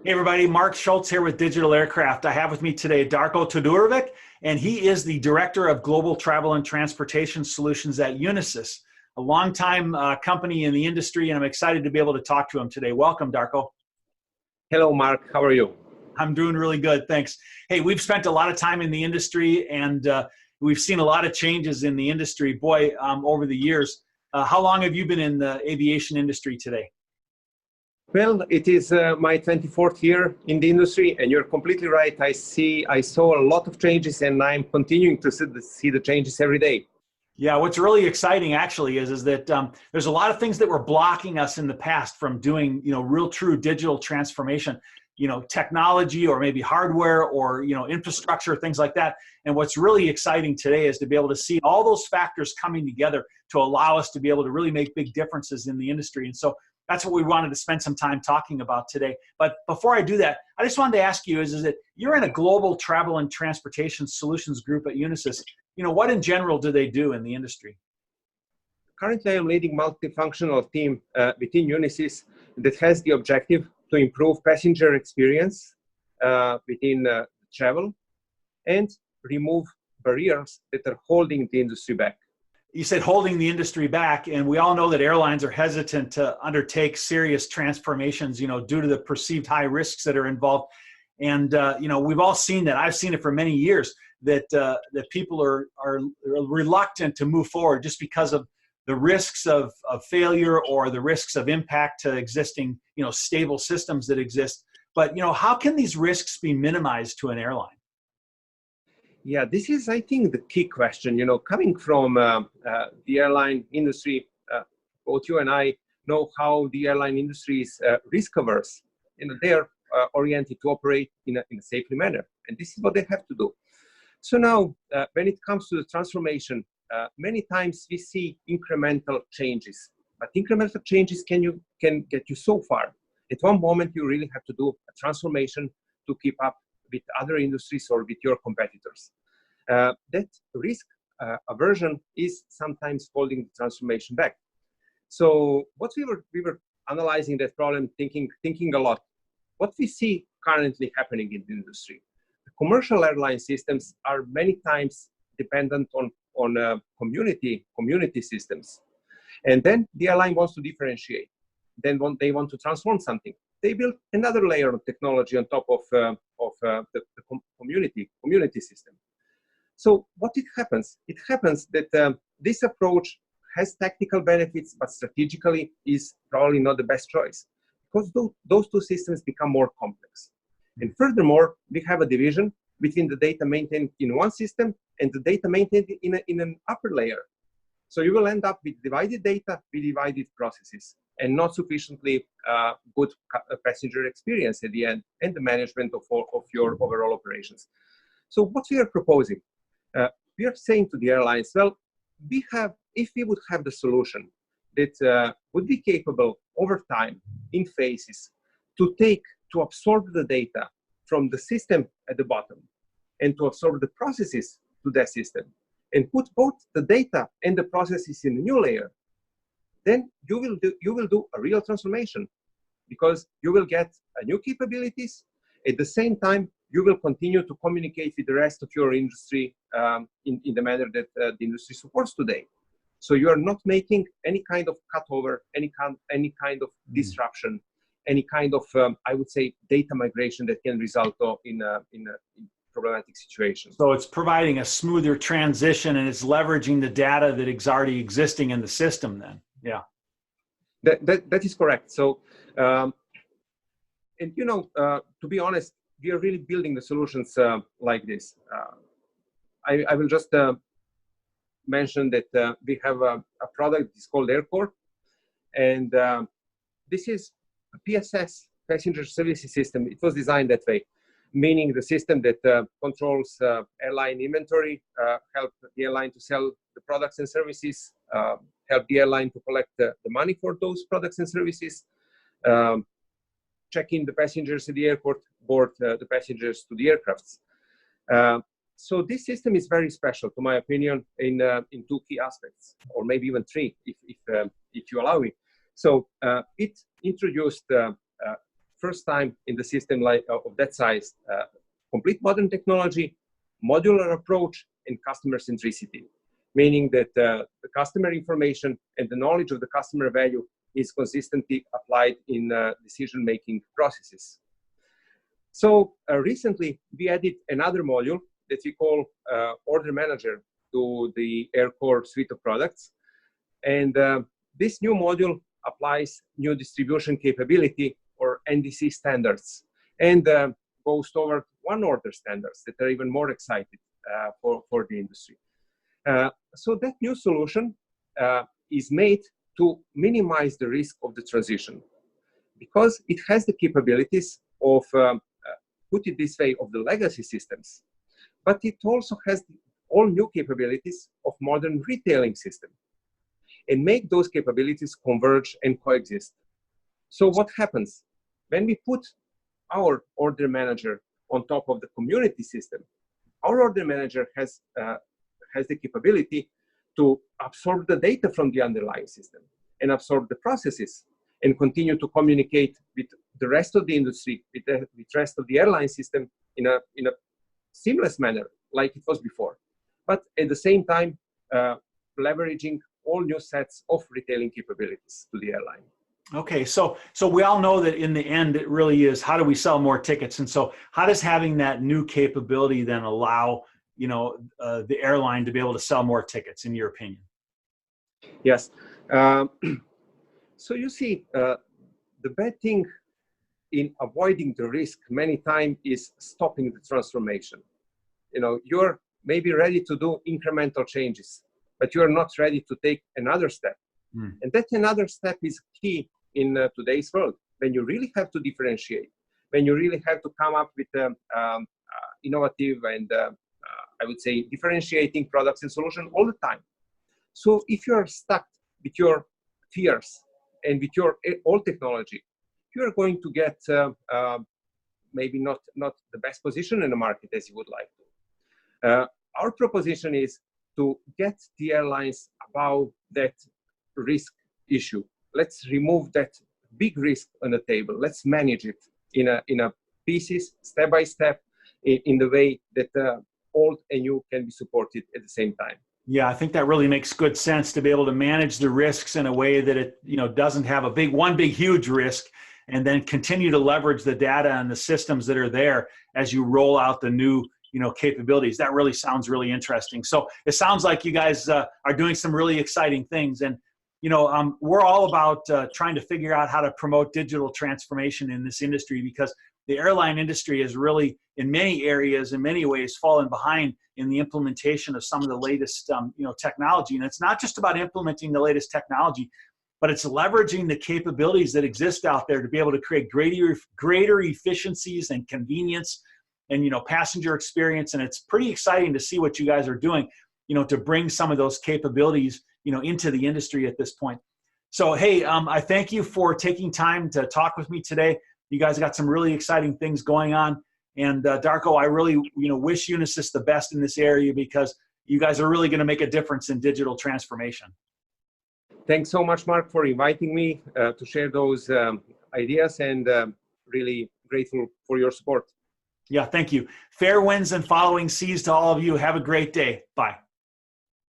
Hey everybody, Mark Schultz here with Digital Aircraft. I have with me today Darko Todorovic, and he is the Director of Global Travel and Transportation Solutions at Unisys, a longtime company in the industry, and I'm excited to be able to talk to him today. Welcome, Darko. Hello, Mark. How are you? I'm doing really good, thanks. Hey, we've spent a lot of time in the industry, and we've seen a lot of changes in the industry, boy, over the years. How long have you been in the aviation industry today? Well, it is my 24th year in the industry, and you're completely right. I saw a lot of changes, and I'm continuing to see the changes every day. Yeah, what's really exciting actually is that there's a lot of things that were blocking us in the past from doing, real true digital transformation, technology or maybe hardware or, infrastructure, things like that. And what's really exciting today is to be able to see all those factors coming together to allow us to be able to really make big differences in the industry. And so that's what we wanted to spend some time talking about today. But before I do that, I just wanted to ask you is that you're in a global travel and transportation solutions group at Unisys. What in general do they do in the industry? Currently, I'm leading multifunctional team within Unisys that has the objective to improve passenger experience within travel and remove barriers that are holding the industry back. You said holding the industry back, and we all know that airlines are hesitant to undertake serious transformations, due to the perceived high risks that are involved. And, we've all seen that. I've seen it for many years that people are reluctant to move forward just because of the risks of failure or the risks of impact to existing, stable systems that exist. But, how can these risks be minimized to an airline? Yeah, this is, I think, the key question. Coming from the airline industry, both you and I know how the airline industry is risk averse. They're oriented to operate in a safely manner, and this is what they have to do. So now, when it comes to the transformation, many times we see incremental changes, but incremental changes can get you so far. At one moment, you really have to do a transformation to keep up with other industries or with your competitors. That risk aversion is sometimes holding the transformation back. So what we were analyzing that problem, thinking a lot. What we see currently happening in the industry, the commercial airline systems are many times dependent on community systems, and then the airline wants to differentiate. Then they want to transform something. They build another layer of technology on top of the community system. So what happens? It happens that this approach has tactical benefits, but strategically is probably not the best choice because those two systems become more complex. And furthermore, we have a division between the data maintained in one system and the data maintained in an upper layer. So you will end up with divided data, with divided processes, and not sufficiently good passenger experience at the end and the management of your overall operations. So what we are proposing, we are saying to the airlines, well, if we would have the solution that would be capable over time in phases to absorb the data from the system at the bottom and to absorb the processes to that system and put both the data and the processes in a new layer, then you will do a real transformation because you will get new capabilities. At the same time, you will continue to communicate with the rest of your industry in the manner that the industry supports today. So you are not making any kind of cutover, any kind of disruption, any kind of, I would say, data migration that can result in a problematic situation. So it's providing a smoother transition and it's leveraging the data that is already existing in the system then. Yeah. That is correct. So, and to be honest, we are really building the solutions like this. I will just mention that we have a product that's called Aircore, and this is a PSS, Passenger Services System. It was designed that way, meaning the system that controls airline inventory, help the airline to sell the products and services, help the airline to collect the money for those products and services, check in the passengers at the airport, board the passengers to the aircrafts. So this system is very special, to my opinion, in two key aspects, or maybe even three, if you allow me. So it introduced first time in the system like of that size, complete modern technology, modular approach, and customer centricity, meaning that the customer information and the knowledge of the customer value is consistently applied in decision-making processes. So recently, we added another module that we call Order Manager to the AirCore suite of products. And this new module applies new distribution capability or NDC standards and goes toward one order standards that are even more excited for the industry. So that new solution is made to minimize the risk of the transition because it has the capabilities of, put it this way, of the legacy systems, but it also has all new capabilities of modern retailing system and make those capabilities converge and coexist. So what happens when we put our order manager on top of the community system? Our order manager has the capability to absorb the data from the underlying system and absorb the processes and continue to communicate with the rest of the industry, with the rest of the airline system in a seamless manner like it was before. But at the same time, leveraging all new sets of retailing capabilities to the airline. Okay, so we all know that in the end, it really is how do we sell more tickets, and so how does having that new capability then allow the airline to be able to sell more tickets, in your opinion? Yes. So you see, the bad thing in avoiding the risk many times is stopping the transformation. You're maybe ready to do incremental changes, but you're not ready to take another step. And that another step is key in today's world, when you really have to differentiate, when you really have to come up with innovative and I would say differentiating products and solutions all the time. So if you're stuck with your fears and with your old technology, you're going to get maybe not the best position in the market as you would like to. Our proposition is to get the airlines above that risk issue. Let's remove that big risk on the table. Let's manage it in a pieces, step by step, in the way that old and new can be supported at the same time. Yeah, I think that really makes good sense to be able to manage the risks in a way that it doesn't have one big huge risk, and then continue to leverage the data and the systems that are there as you roll out the new capabilities. That really sounds really interesting. So it sounds like you guys are doing some really exciting things, and we're all about trying to figure out how to promote digital transformation in this industry, because the airline industry has really, in many areas, in many ways, fallen behind in the implementation of some of the latest technology. And it's not just about implementing the latest technology, but it's leveraging the capabilities that exist out there to be able to create greater efficiencies and convenience and passenger experience. And it's pretty exciting to see what you guys are doing, to bring some of those capabilities into the industry at this point. So hey, I thank you for taking time to talk with me today. You guys got some really exciting things going on, and Darko, I really wish Unisys the best in this area, because you guys are really going to make a difference in digital transformation. Thanks so much, Mark, for inviting me to share those ideas, and really grateful for your support. Yeah, thank you. Fair winds and following seas to all of you. Have a great day. Bye.